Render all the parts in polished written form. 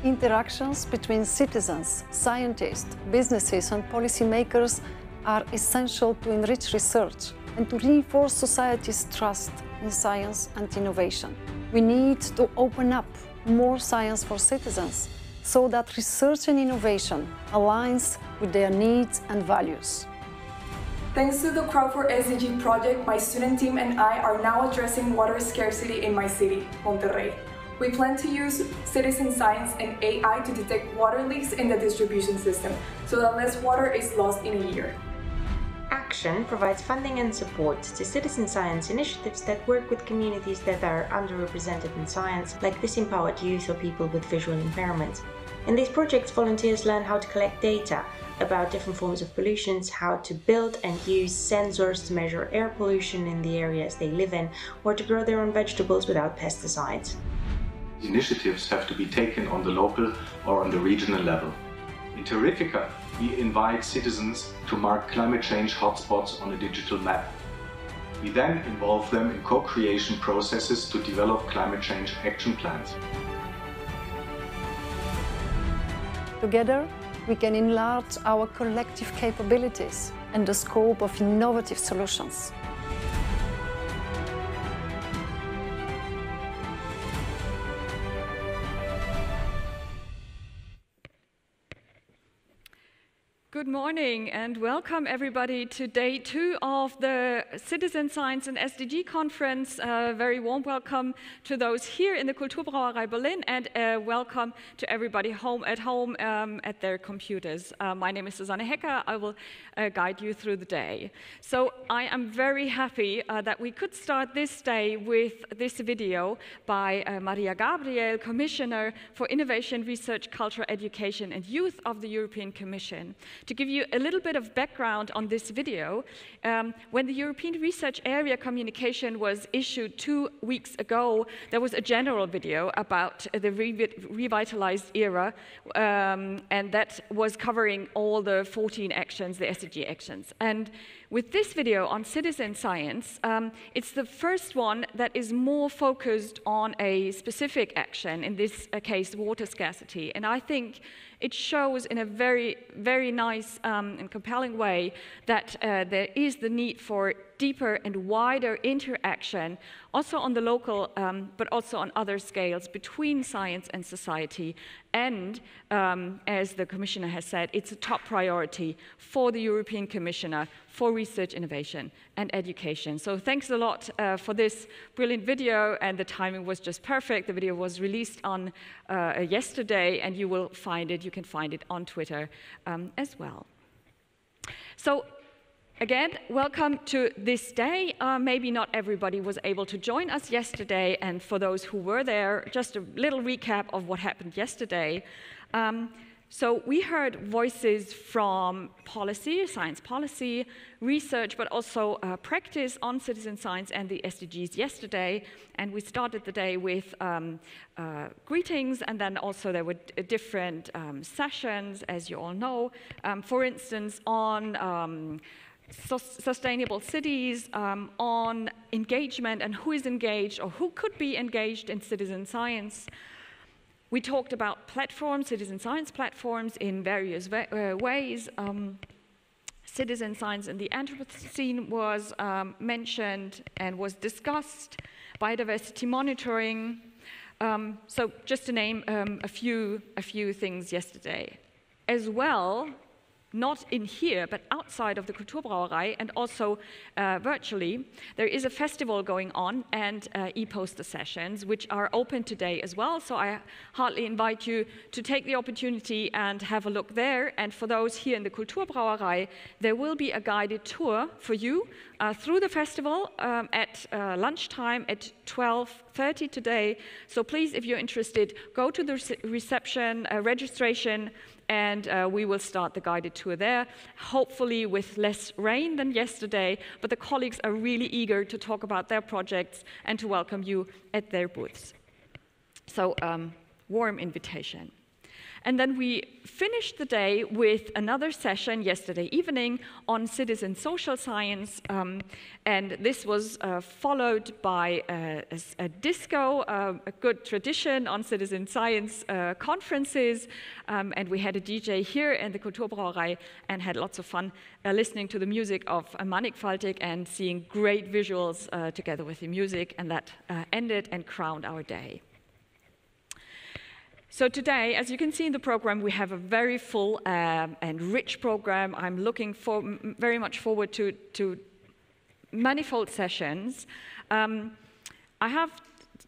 Interactions between citizens, scientists, businesses and policymakers are essential to enrich research and to reinforce society's trust in science and innovation. We need to open up more science for citizens so that research and innovation aligns with their needs and values. Thanks to the Crowd for SDG project, my student team and I are now addressing water scarcity in my city, Monterrey. We plan to use citizen science and AI to detect water leaks in the distribution system so that less water is lost in a year. Action provides funding and support to citizen science initiatives that work with communities that are underrepresented in science, like disempowered youth or people with visual impairment. In these projects, volunteers learn how to collect data about different forms of pollutions, how to build and use sensors to measure air pollution in the areas they live in, or to grow their own vegetables without pesticides. Initiatives have to be taken on the local or on the regional level. In Terrifica, we invite citizens to mark climate change hotspots on a digital map. We then involve them in co-creation processes to develop climate change action plans. Together, we can enlarge our collective capabilities and the scope of innovative solutions. Good morning and welcome everybody to day 2 of the Citizen Science and SDG Conference. Very warm welcome to those here in the Kulturbrauerei Berlin and welcome to everybody at home at their computers. My name is Susanne Hecker. I will guide you through the day. So I am very happy that we could start this day with this video by Maria Gabriel, Commissioner for Innovation, Research, Culture, Education and Youth of the European Commission. To give you a little bit of background on this video, when the European Research Area communication was issued 2 weeks ago, there was a general video about the revitalized era, and that was covering all the 14 actions, the SDG actions. And with this video on citizen science, it's the first one that is more focused on a specific action, in this case, water scarcity. And I think it shows in a very, very nice and compelling way that there is the need for deeper and wider interaction, also on the local, but also on other scales between science and society. And as the Commissioner has said, it's a top priority for the European Commissioner for Research, Innovation and Education. So thanks a lot for this brilliant video, and the timing was just perfect. The video was released on yesterday, and you can find it on Twitter as well. So again, welcome to this day. Maybe not everybody was able to join us yesterday, and for those who were there, just a little recap of what happened yesterday. So we heard voices from policy, science policy, research, but also practice on citizen science and the SDGs yesterday. And we started the day with greetings, and then also there were different sessions, as you all know. For instance, on sustainable cities, on engagement and who is engaged or who could be engaged in citizen science. We talked about platforms, citizen science platforms in various ways. Citizen science in the Anthropocene was mentioned and was discussed, biodiversity monitoring. So just to name a few things yesterday. As well, not in here, but outside of the Kulturbrauerei and also virtually, there is a festival going on and e-poster sessions, which are open today as well. So I heartily invite you to take the opportunity and have a look there. And for those here in the Kulturbrauerei, there will be a guided tour for you through the festival at lunchtime at 12:30 today. So please, if you're interested, go to the reception registration, and we will start the guided tour there, hopefully with less rain than yesterday, but the colleagues are really eager to talk about their projects and to welcome you at their booths. So, warm invitation. And then we finished the day with another session yesterday evening on citizen social science, and this was followed by a disco, a good tradition on citizen science conferences, and we had a DJ here in the Kulturbrauerei and had lots of fun listening to the music of Mannigfaltig and seeing great visuals together with the music, and that ended and crowned our day. So today, as you can see in the program, we have a very full and rich program. I'm looking very much forward to manifold sessions. I have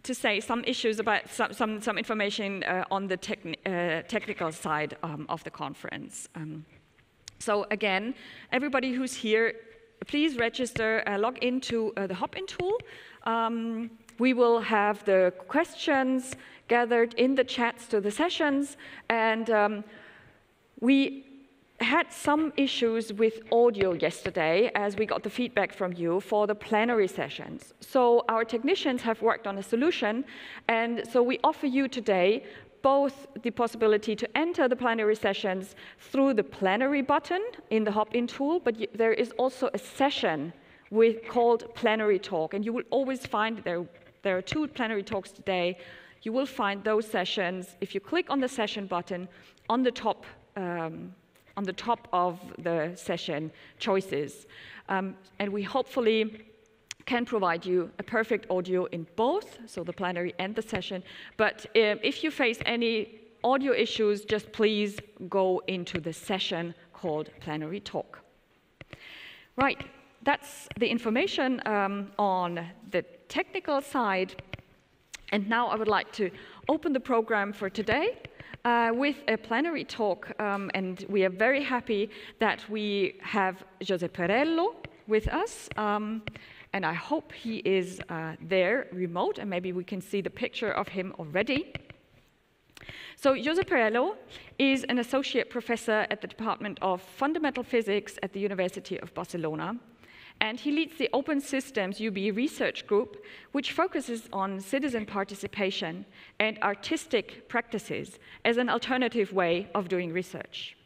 to say some issues about some information on the technical side of the conference. So again, everybody who's here, please register, log into the Hop-in tool. We will have the questions gathered in the chats to the sessions, and we had some issues with audio yesterday as we got the feedback from you for the plenary sessions. So our technicians have worked on a solution, and so we offer you today both the possibility to enter the plenary sessions through the plenary button in the Hop-in tool, but there is also a session called Plenary Talk, and you will always find there are 2 plenary talks today. You will find those sessions if you click on the session button on the top of the session choices. And we hopefully can provide you a perfect audio in both, so the plenary and the session. But if you face any audio issues, just please go into the session called Plenary Talk. Right, that's the information on the technical side. And now I would like to open the program for today with a plenary talk. And we are very happy that we have Josep Perelló with us. And I hope he is there remote, and maybe we can see the picture of him already. So Josep Perelló is an associate professor at the Department of Fundamental Physics at the University of Barcelona. And he leads the Open Systems UB research group, which focuses on citizen participation and artistic practices as an alternative way of doing research.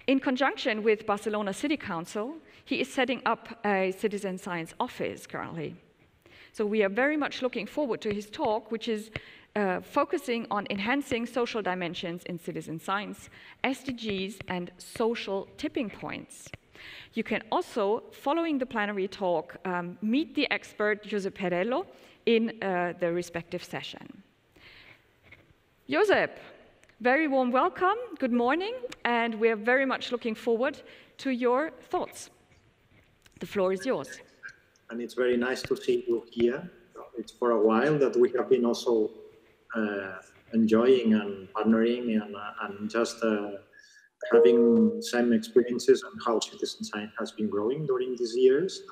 In conjunction with Barcelona City Council, he is setting up a citizen science office currently. So we are very much looking forward to his talk, which is focusing on enhancing social dimensions in citizen science, SDGs, and social tipping points. You can also, following the plenary talk, meet the expert Josep Perelló in the respective session. Josep, very warm welcome, good morning, and we're very much looking forward to your thoughts. The floor is yours. And it's very nice to see you here. It's for a while that we have been also enjoying and partnering and just having some experiences on how citizen science has been growing during these years.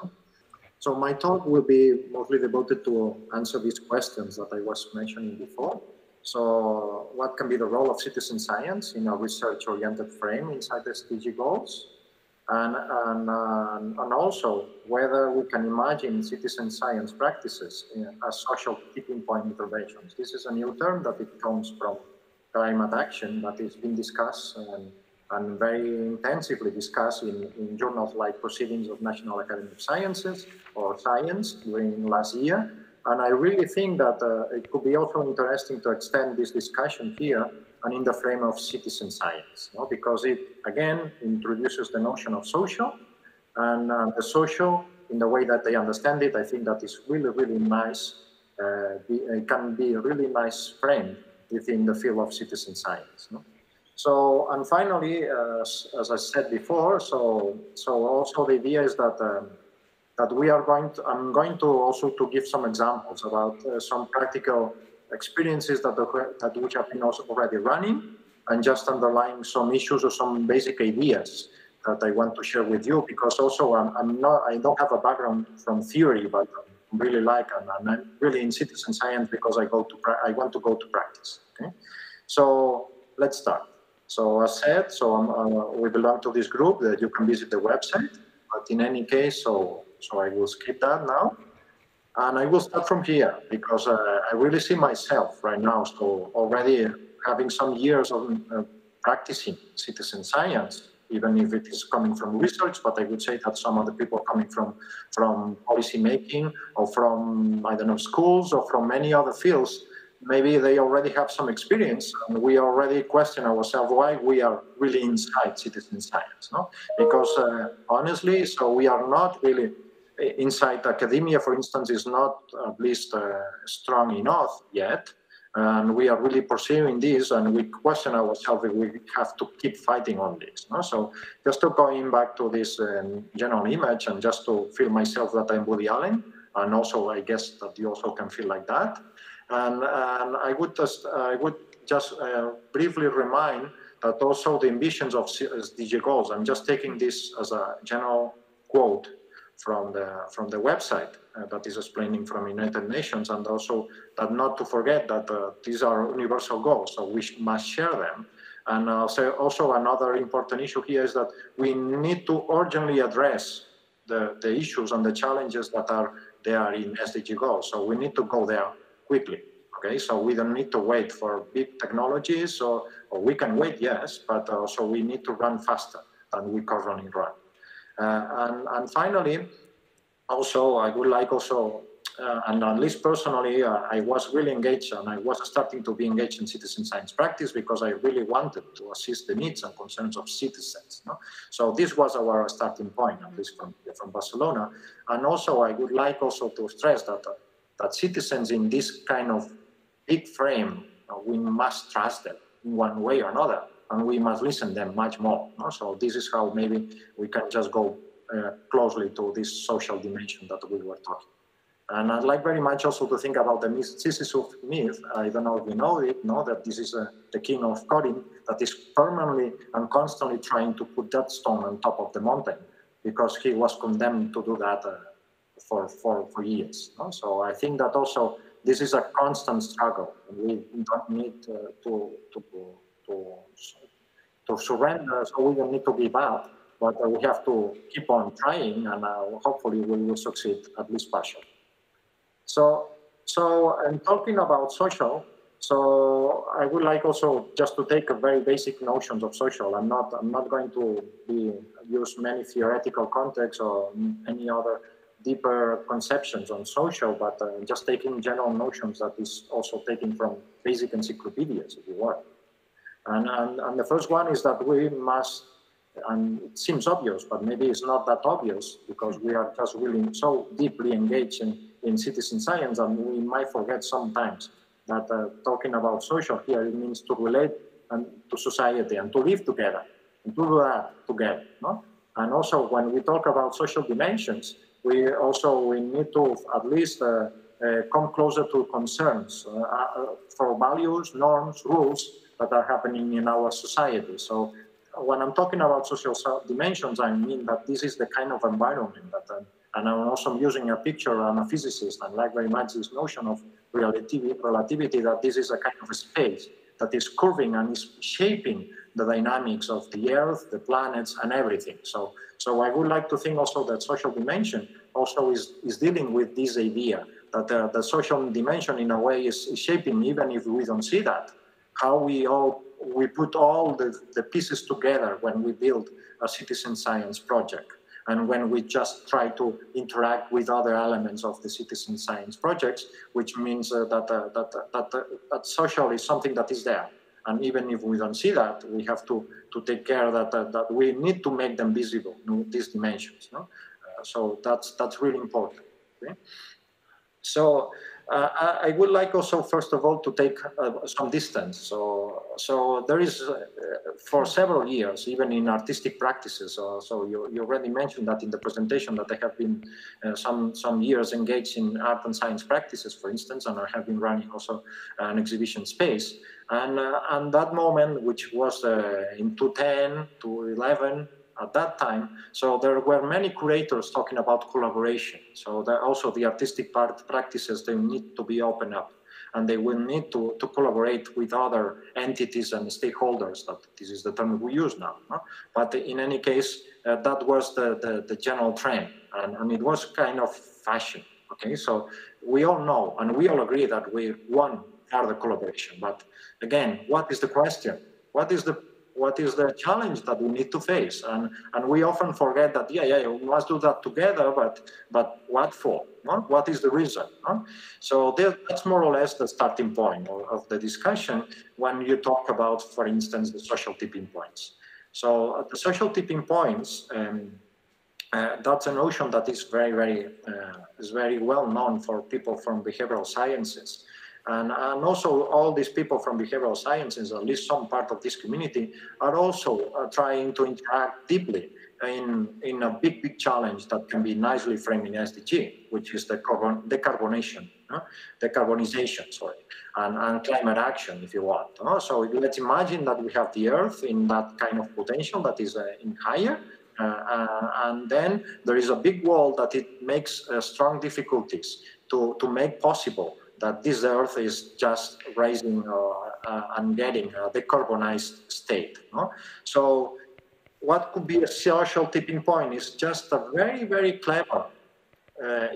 So my talk will be mostly devoted to answer these questions that I was mentioning before. So what can be the role of citizen science in a research-oriented frame inside the SDG goals? And also whether we can imagine citizen science practices as social tipping point interventions. This is a new term that it comes from climate action that is being discussed and very intensively discussed in journals like Proceedings of National Academy of Sciences or Science during last year. And I really think that it could be also interesting to extend this discussion here and in the frame of citizen science, because it, again, introduces the notion of social, and the social, in the way that they understand it, I think that is really, really nice. It can be a really nice frame within the field of citizen science. So, and finally, as I said before, so also the idea is that I'm going to also to give some examples about some practical experiences that which have been also already running, and just underlying some issues or some basic ideas that I want to share with you, because also I don't have a background from theory, but I really like, and I'm really in citizen science because I want to go to practice. Okay? So let's start. So as said, we belong to this group that you can visit the website, but in any case, so I will skip that now. And I will start from here because I really see myself right now. So already having some years of practicing citizen science, even if it is coming from research, but I would say that some of the people coming from policy making or from, I don't know, schools or from many other fields, maybe they already have some experience, and we already question ourselves why we are really inside citizen science, no? Because honestly, so we are not really inside academia, for instance, is not at least strong enough yet. And we are really pursuing this, and we question ourselves if we have to keep fighting on this. No? So just to going back to this general image, and just to feel myself that I'm Woody Allen, and also I guess that you also can feel like that. And I would just briefly remind that also the ambitions of SDG goals. I'm just taking this as a general quote from the website that is explaining from United Nations, and also that not to forget that these are universal goals, so we must share them. And also another important issue here is that we need to urgently address the issues and the challenges that are there in SDG goals. So we need to go there quickly. Okay, so we don't need to wait for big technologies, or we can wait, yes, but also we need to run faster than we currently run. And finally, also, I would like also, and at least personally, I was really engaged, and I was starting to be engaged in citizen science practice because I really wanted to assist the needs and concerns of citizens. No? So this was our starting point, at least from Barcelona. And also, I would like also to stress that, that citizens in this kind of big frame, we must trust them in one way or another, and we must listen to them much more. No? So this is how maybe we can just go closely to this social dimension that we were talking. And I'd like very much also to think about the Sisyphus myth. I don't know if you know it, no? That this is the king of coding that is permanently and constantly trying to put that stone on top of the mountain because he was condemned to do that for years. No? So I think that also this is a constant struggle. We don't need to surrender, so we don't need to give up. But we have to keep on trying, and hopefully we will succeed, at least partially. So I'm talking about social. So I would like also just to take a very basic notions of social. I'm not going to use many theoretical contexts or any other deeper conceptions on social, but just taking general notions that is also taken from basic encyclopedias, if you want. And the first one is that we must, and it seems obvious, but maybe it's not that obvious because we are just really so deeply engaged in citizen science, and we might forget sometimes that talking about social here, it means to relate to society and to live together, and to do that together. No? And also when we talk about social dimensions, we need to at least come closer to concerns for values, norms, rules that are happening in our society. So when I'm talking about social dimensions, I mean that this is the kind of environment that, and I'm also using a picture. I'm a physicist, and like very much this notion of relativity, that this is a kind of a space that is curving and is shaping the dynamics of the Earth, the planets, and everything. So I would like to think also that social dimension also is dealing with this idea that the social dimension in a way is shaping, even if we don't see that, how we put all the pieces together when we build a citizen science project, and when we just try to interact with other elements of the citizen science projects, which means that social is something that is there. And even if we don't see that, we have to take care that we need to make them visible, these dimensions. No? So that's really important. Okay? So I would like also, first of all, to take some distance. So there is, for several years, even in artistic practices, so you already mentioned that in the presentation, that I have been some years engaged in art and science practices, for instance, and I have been running also an exhibition space. And that moment, which was in 2010 to 11, at that time, so there were many curators talking about collaboration. So also the artistic practices, they need to be opened up, and they will need to collaborate with other entities and stakeholders. That this is the term we use now. No? But in any case, that was the general trend, and it was kind of fashion. Okay, so we all know and we all agree that one further collaboration. But again, what is the question? What is the challenge that we need to face? And we often forget that, we must do that together, but what for? No? What is the reason? No? So that's more or less the starting point of the discussion when you talk about, for instance, the social tipping points. So the social tipping points, that's a notion that is very well known for people from behavioral sciences. And also all these people from behavioral sciences, at least some part of this community, are also trying to interact deeply in a big challenge that can be nicely framed in SDG, which is the decarbonization, and climate action, if you want. So let's imagine that we have the Earth in that kind of potential that is in higher, and then there is a big wall that it makes strong difficulties to make possible that this Earth is just rising and getting a decarbonized state. No? So what could be a social tipping point is just a very clever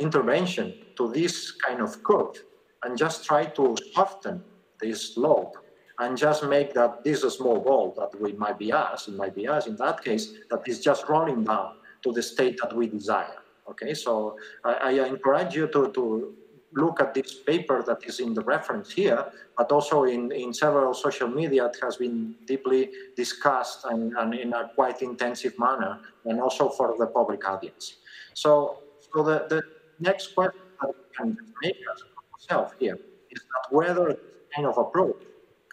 intervention to this kind of curve, and just try to soften this slope and just make that this a small ball that it might be us in that case, that is just rolling down to the state that we desire. Okay, so I encourage you to look at this paper that is in the reference here, but also in several social media. It has been deeply discussed and in a quite intensive manner, and also for the public audience. So the next question that we can make ourselves here is that whether this kind of approach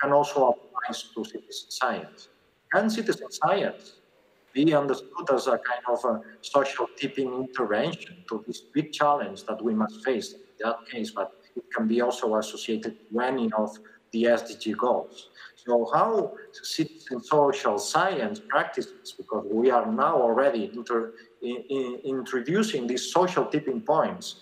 can also apply to citizen science. Can citizen science be understood as a kind of a social tipping intervention to this big challenge that we must face in that case, but it can be also associated with any of the SDG goals. So how citizen social science practices, because we are now already introducing these social tipping points,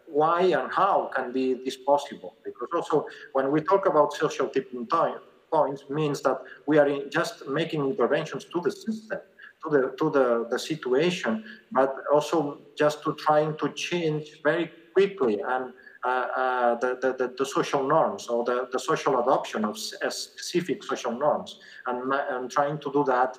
why and how can be this possible? Because also when we talk about social tipping points, means that we are just making interventions to the system, to the situation, but also just to trying to change very quickly and the social norms, or the social adoption of specific social norms, and trying to do that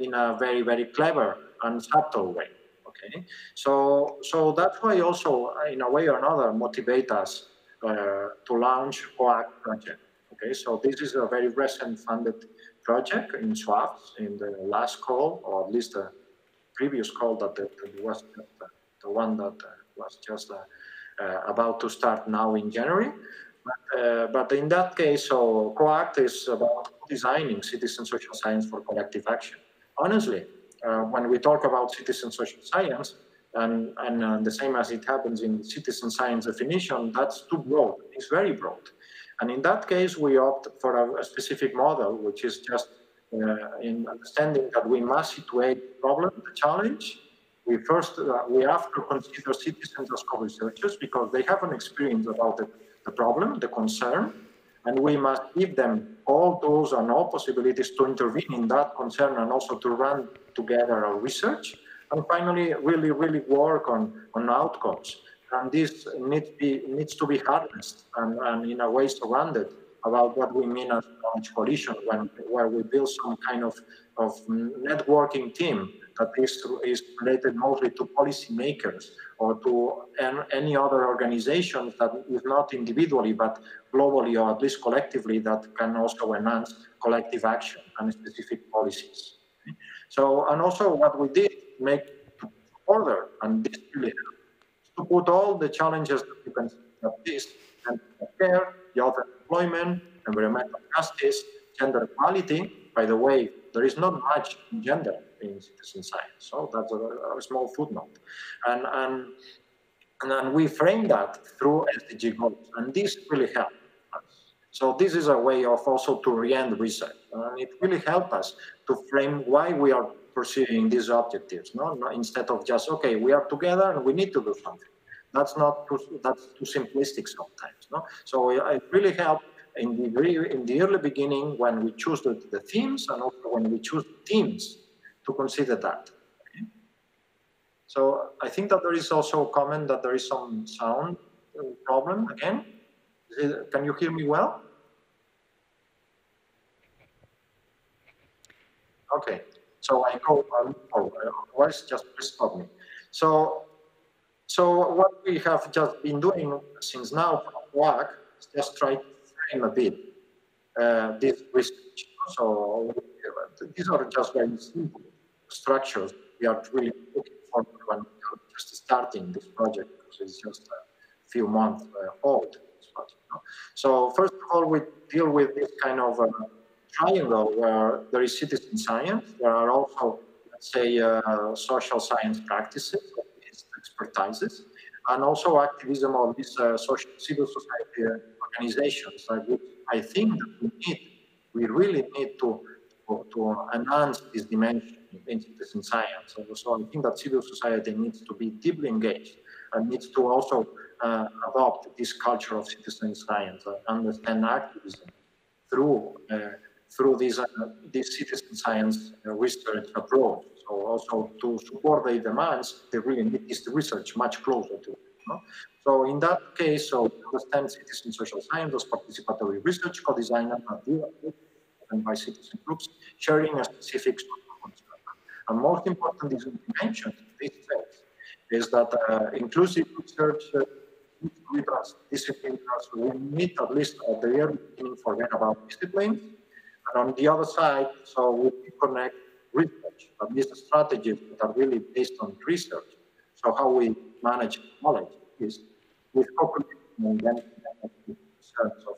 in a very clever and subtle way. Okay, so that's why also, in a way or another, motivate us to launch Proact project. Okay, so this is a very recent funded project in SWAFs, in the last call, or at least the previous call that was the one that was just about to start now in January. But in that case, so Proact is about designing citizen social science for collective action. Honestly, when we talk about citizen social science, and the same as it happens in citizen science definition, that's too broad. It's very broad. And in that case, we opt for a specific model, which is just in understanding that we must situate the problem, the challenge. We have to consider citizens as co-researchers because they have an experience about the problem, the concern, and we must give them all tools and all possibilities to intervene in that concern and also to run together our research. And finally, really work on outcomes. And this needs to be harnessed and in a way surrounded about what we mean as knowledge coalition, where we build some kind of networking team that is related mostly to policymakers or to any other organizations that is not individually but globally, or at least collectively, that can also enhance collective action and specific policies. So, and also what we did make to order, and this really helped, to put all the challenges that you can see of this, and care, youth employment, environmental justice, gender equality. By the way, there is not much gender in citizen science, so that's a small footnote. And then we frame that through SDG goals, and this really helped us. So this is a way of also to orient research, and it really helped us to frame why we are pursuing these objectives, no? Instead of just, okay, we are together and we need to do something. That's too simplistic sometimes, no? So it really helped in the early beginning when we choose the themes, and also when we choose teams to consider that. Okay? So I think that there is also a comment that there is some sound problem again. Can you hear me well? Okay, so I go forward, otherwise just stop me. So what we have just been doing since now from Proact is just try to frame a bit this research. So these are just very simple structures we are really looking for when we are just starting this project, because it's just a few months old. This project, no? So first of all, we deal with this kind of triangle where there is citizen science, there are also, let's say, social science practices, expertises, and also activism of these social civil society organizations, which I think that we really need to enhance this dimension in citizen science. So I think that civil society needs to be deeply engaged and needs to also adopt this culture of citizen science, understand activism through this citizen science research approach. So also to support their demands, they really need this research much closer to it. No? So in that case, so understand citizen social science as participatory research, co-design and by citizen groups, sharing a specific concept. And most important is to mention this phase is that inclusive research with us, discipline us, we need at least at the early beginning forget about disciplines. And on the other side, so we connect research, at least strategies that are really based on research. So how we manage knowledge is with population and then concerns of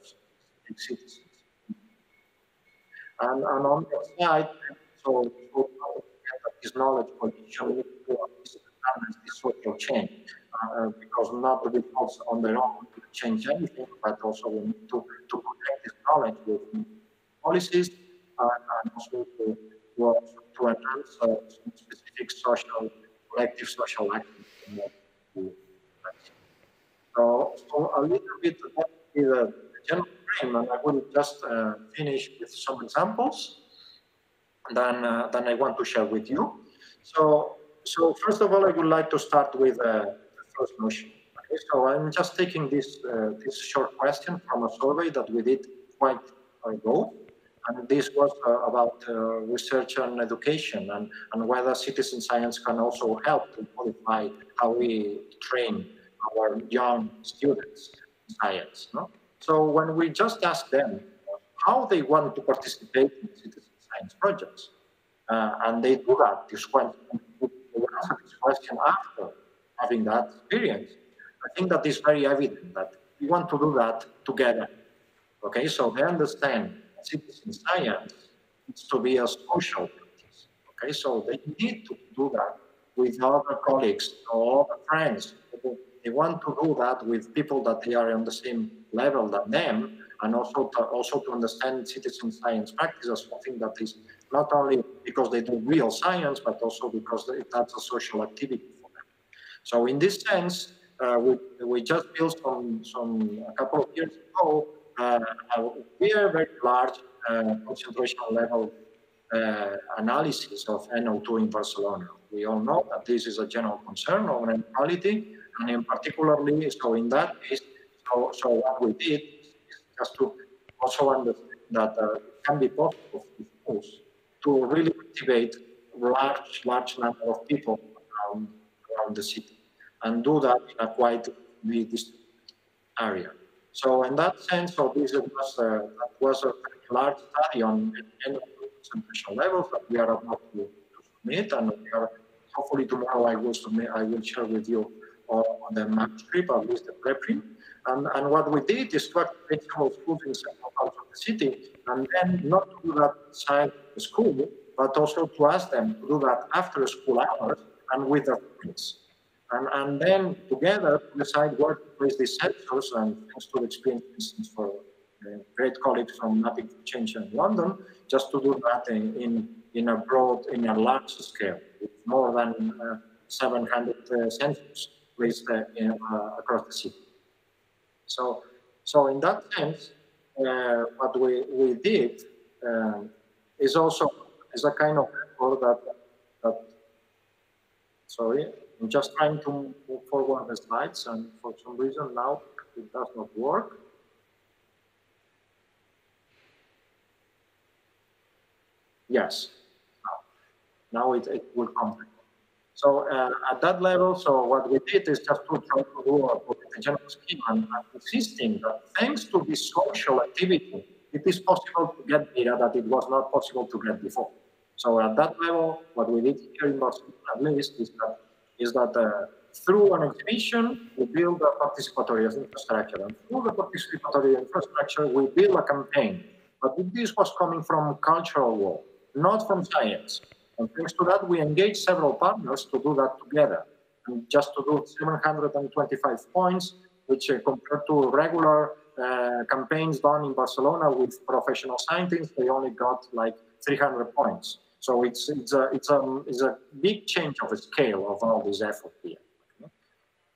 citizens. And on the side, so this knowledge position needs to harness this social change, because not the results on their own will change anything, but also we need to connect this knowledge with policies and also to enhance some specific social, collective social activity. So a little bit about the general frame, and I will just finish with some examples than I want to share with you. So first of all, I would like to start with the first notion. Okay, so I'm just taking this short question from a survey that we did quite ago. And this was about research and education and whether citizen science can also help to modify how we train our young students in science. No? So when we just ask them how they want to participate in citizen science projects, and they do that, this question after having that experience, I think that is very evident that we want to do that together. Okay, so they understand citizen science needs to be a social practice. Okay, so they need to do that with other colleagues or other friends. They want to do that with people that they are on the same level than them, and also to understand citizen science practice as something that is not only because they do real science, but also because that's a social activity for them. So in this sense, we just built a couple of years ago a very large concentration level analysis of NO2 in Barcelona. We all know that this is a general concern of air quality, and in particularly, so in that case, so what we did is just to also understand that it can be possible, of course, to really activate large number of people around the city, and do that in a quite distributed area. So in that sense, so this was a large study on concentration levels that we are about to submit, and we are, hopefully tomorrow I will share with you on the manuscript, at least the preprint. And what we did is to activate some schools in several parts of the city, and then not to do that inside the school, but also to ask them to do that after school hours and with their friends. And then together decide where to place these sensors, and thanks to the experience, for instance, for great colleagues from Mapping for Change in London, just to do that in a large scale, with more than 700 sensors placed across the city. So in that sense, what we did is also a kind of effort that sorry, I'm just trying to move forward the slides, and for some reason now it does not work. Yes. Now it will come. So at that level, so what we did is just to try to do a general scheme and insisting that thanks to this social activity, it is possible to get data that it was not possible to get before. So at that level, what we did here in Barcelona at least is that through an exhibition, we build a participatory infrastructure. And through the participatory infrastructure, we build a campaign. But this was coming from cultural world, not from science. And thanks to that, we engaged several partners to do that together. And just to do 725 points, which compared to regular campaigns done in Barcelona with professional scientists, they only got like 300 points. So it's a big change of the scale of all this effort here.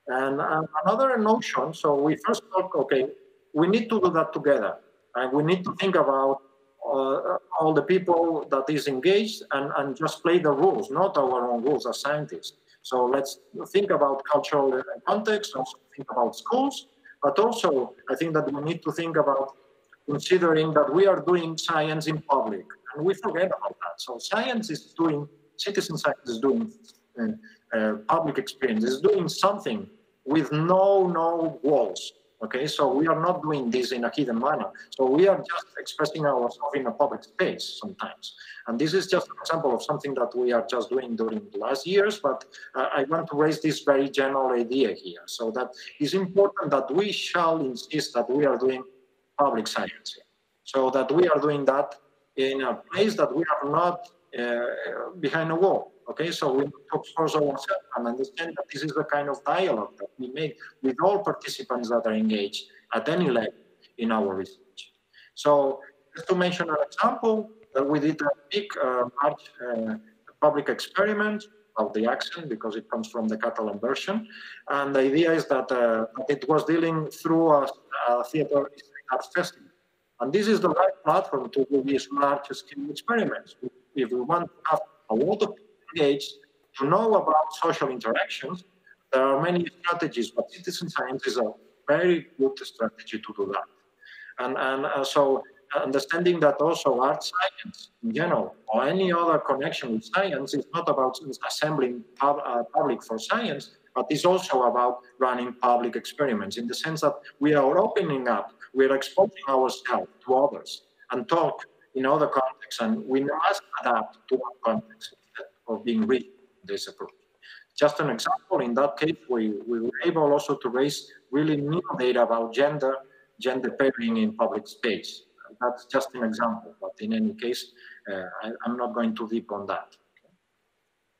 And another notion, so we first thought, okay, we need to do that together. And we need to think about all the people that is engaged and just play the rules, not our own rules as scientists. So let's think about cultural context, also think about schools, but also I think that we need to think about considering that we are doing science in public, and we forget about that. So science is doing, citizen science is doing public experience, is doing something with no walls. Okay, so we are not doing this in a hidden manner. So we are just expressing ourselves in a public space sometimes. And this is just an example of something that we are just doing during the last years, but I want to raise this very general idea here. So that it's important that we shall insist that we are doing public science. So that we are doing that in a place that we are not behind a wall. Okay, so we need to expose ourselves and understand that this is the kind of dialogue that we make with all participants that are engaged at any level in our research. So just to mention an example, we did a big, large public experiment of the accent because it comes from the Catalan version. And the idea is that it was dealing through a theater arts festival. And this is the right platform to do these large-scale experiments. If we want to have a lot of people engaged to know about social interactions, there are many strategies, but citizen science is a very good strategy to do that. And so understanding that also art science in general, or any other connection with science, is not about assembling public for science, but it's also about running public experiments in the sense that we are opening up, we are exposing ourselves to others and talk in other contexts, and we must adapt to one context of being reached in this approach. Just an example, in that case, we were able also to raise really new data about gender pairing in public space. That's just an example, but in any case, I'm not going too deep on that.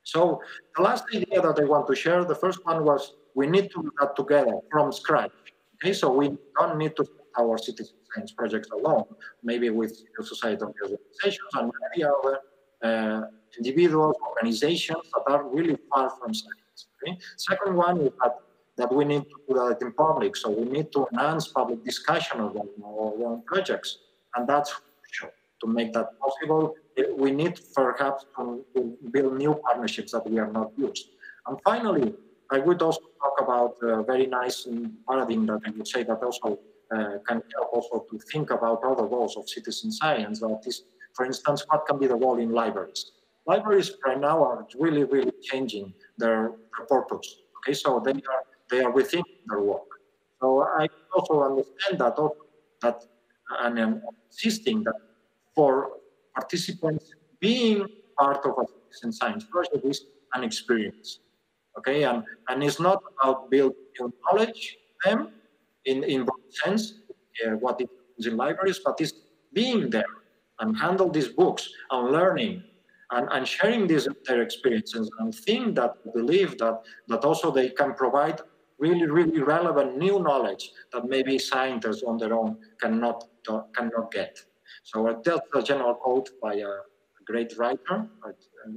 So the last idea that I want to share, the first one was we need to do that together from scratch. Okay, so we don't need to start our citizen science projects alone, maybe with civil society organizations and many other individuals, organizations that are really far from science. Okay? Second one is that we need to do that in public, so we need to enhance public discussion of our own projects, and that's crucial. To make that possible, we need perhaps to build new partnerships that we are not used. And finally, I would also talk about a very nice paradigm that I would say that also can help also to think about other roles of citizen science. That is, for instance, what can be the role in libraries? Libraries right now are really changing their purpose. Okay, so they are rethinking their work. So I also understand that and insisting that for participants, being part of a citizen science project is an experience. Okay, and it's not about building new knowledge them in one sense, what it is in libraries, but it's being there and handle these books and learning and sharing their experiences and believe that also they can provide really relevant new knowledge that maybe scientists on their own cannot get. So that's a general quote by a great writer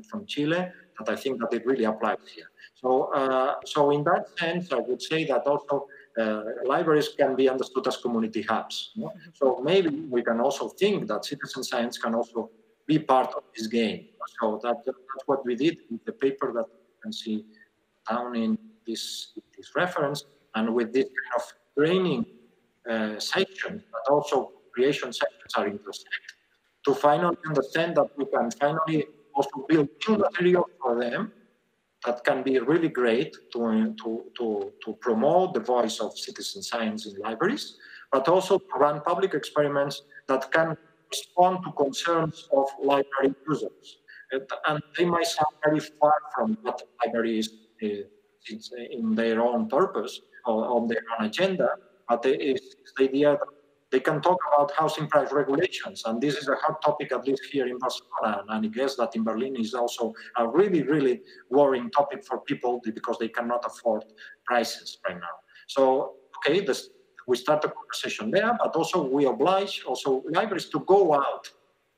from Chile that I think that it really applies here. So in that sense, I would say that also libraries can be understood as community hubs. You know? So maybe we can also think that citizen science can also be part of this game. So that's what we did with the paper that you can see down in this reference, and with this kind of training sections, but also creation sections are intersected to finally understand that we can finally also build new material for them that can be really great to promote the voice of citizen science in libraries, but also to run public experiments that can respond to concerns of library users. And they might sound very far from what libraries in their own purpose or on their own agenda, but it's the idea that they can talk about housing price regulations, and this is a hot topic, at least here in Barcelona, and I guess that in Berlin is also a really, really worrying topic for people because they cannot afford prices right now. So, okay, we start a conversation there, but also we oblige also libraries to go out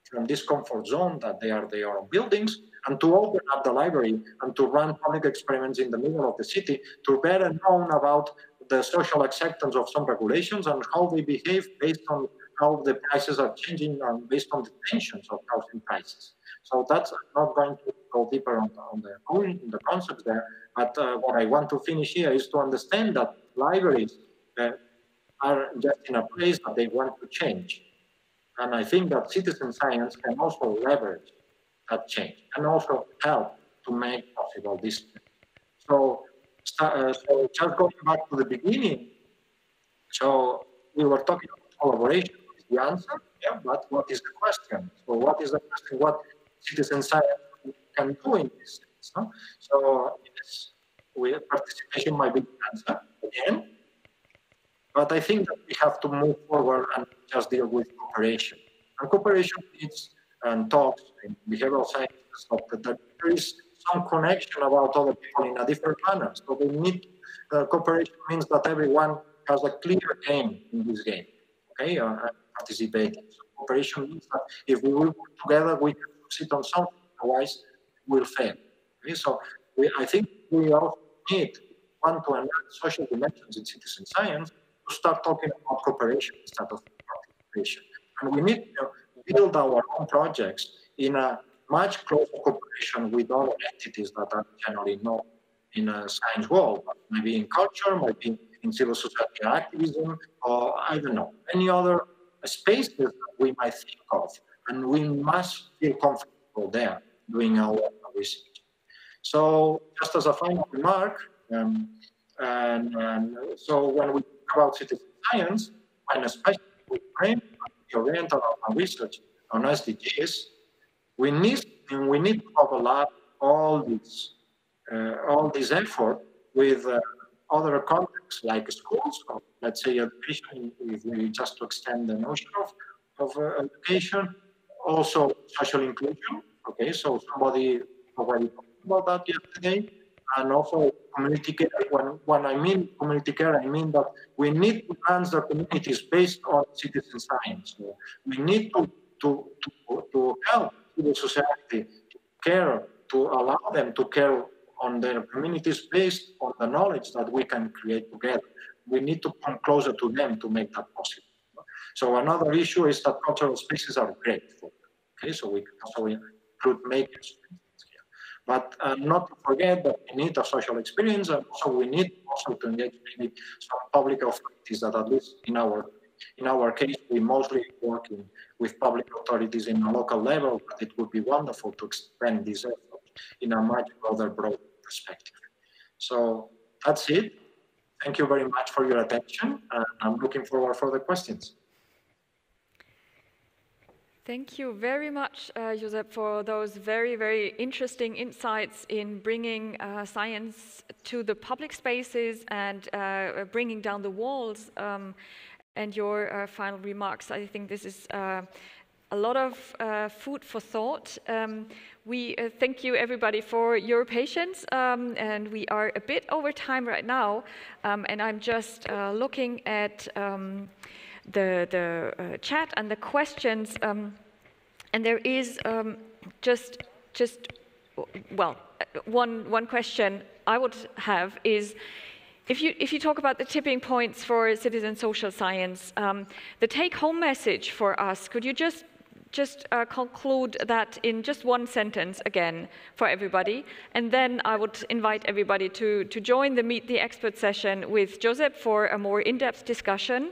from this comfort zone that they are their own buildings and to open up the library and to run public experiments in the middle of the city to better know about the social acceptance of some regulations and how they behave based on how the prices are changing and based on the tensions of housing prices. So that's not going to go deeper on the concepts there, but what I want to finish here is to understand that libraries are just in a place that they want to change. And I think that citizen science can also leverage that change and also help to make possible this. So just going back to the beginning, so we were talking about collaboration is the answer, yeah, but what is the question? So what is the question? What citizen science can do in this sense? No? So yes, participation might be the answer again, but I think that we have to move forward and just deal with cooperation. And cooperation needs and talks in behavioral sciences that there is some connection about other people in a different manner. So they need cooperation means that everyone has a clear aim in this game, okay, and participating. So cooperation means that if we will work together, we can succeed on something. Otherwise, we'll fail. Okay, so I think we also need to enhance social dimensions in citizen science to start talking about cooperation instead of participation. And we need to build our own projects in a much closer cooperation with other entities that are generally not in a science world, maybe in culture, maybe in civil society activism, or I don't know, any other spaces that we might think of. And we must feel comfortable there doing our research. So just as a final remark, so when we talk about citizen science, and especially we frame the orient our research on SDGs, we need to overlap all this effort with other contexts like schools, or let's say education, if we just to extend the notion of education, also social inclusion. Okay, so somebody already talked about that yesterday, and also community care. When I mean community care, I mean that we need to answer communities based on citizen science. So we need to help civil society to care, to allow them to care on their communities based on the knowledge that we can create together. We need to come closer to them to make that possible. So another issue is that cultural spaces are great for them. Okay, so we can also include makers, but not to forget that we need a social experience, and also we need also to engage maybe some public authorities that, at least in our case, we mostly work with public authorities in a local level, but it would be wonderful to expand this effort in a much broader perspective. So that's it. Thank you very much for your attention, and I'm looking forward for the questions. Thank you very much, Josep, for those very, very interesting insights in bringing science to the public spaces and bringing down the walls, and your final remarks. I think this is a lot of food for thought. We thank you, everybody, for your patience, and we are a bit over time right now, and I'm just looking at the chat and the questions, and there is one question I would have is, if you talk about the tipping points for citizen social science, the take-home message for us, could you just conclude that in just one sentence again for everybody, and then I would invite everybody to join the Meet the Expert session with Josep for a more in-depth discussion.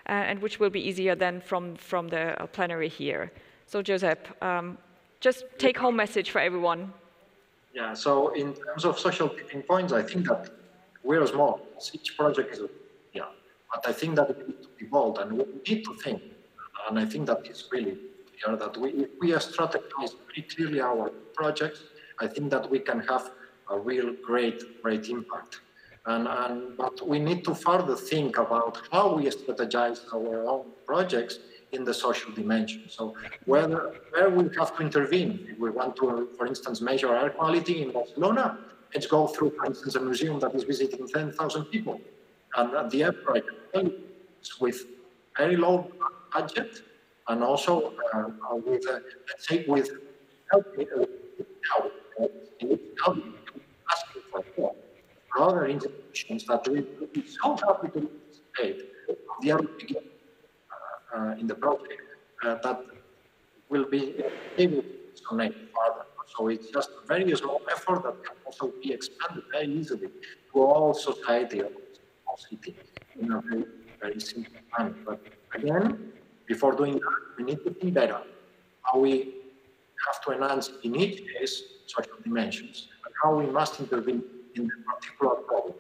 and which will be easier than from the plenary here. So Josep, just take-home message for everyone. Yeah, so in terms of social tipping points, I think that we're small. Each project is, but I think that we need to be bold and we need to think. And I think that it's really clear that if we strategize very clearly our projects, I think that we can have a real great impact. But we need to further think about how we strategize our own projects in the social dimension. So where we have to intervene. If we want to, for instance, measure air quality in Barcelona, let's go through, for instance, a museum that is visiting 10,000 people. And the airport with very low budget and also with, let's say, with asking for more. Other institutions that will be so happy to participate from the early beginning in the project that will be able to connect further. So it's just a very small effort that can also be expanded very easily to all society of all city in a very, very simple manner. But again, before doing that, we need to think better how we have to enhance in each case social dimensions and how we must intervene in the particular problem.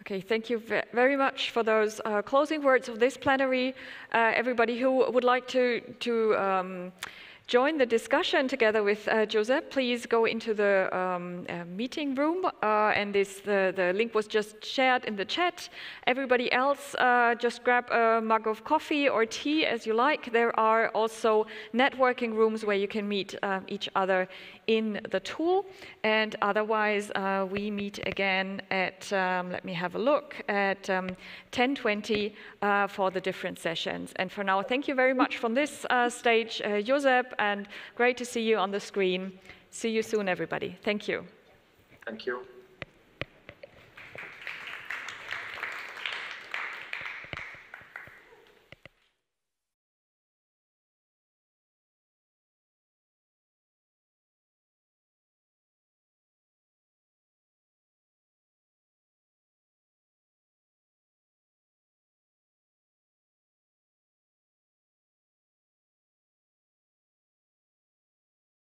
Okay, thank you very much for those closing words of this plenary. Everybody who would like to join the discussion together with Josep, please go into the meeting room, and the link was just shared in the chat. Everybody else, just grab a mug of coffee or tea as you like. There are also networking rooms where you can meet each other in the tool, and otherwise we meet again at, let me have a look, at 10:20 for the different sessions. And for now, thank you very much from this stage, Josep, and great to see you on the screen. See you soon, everybody. Thank you. Thank you.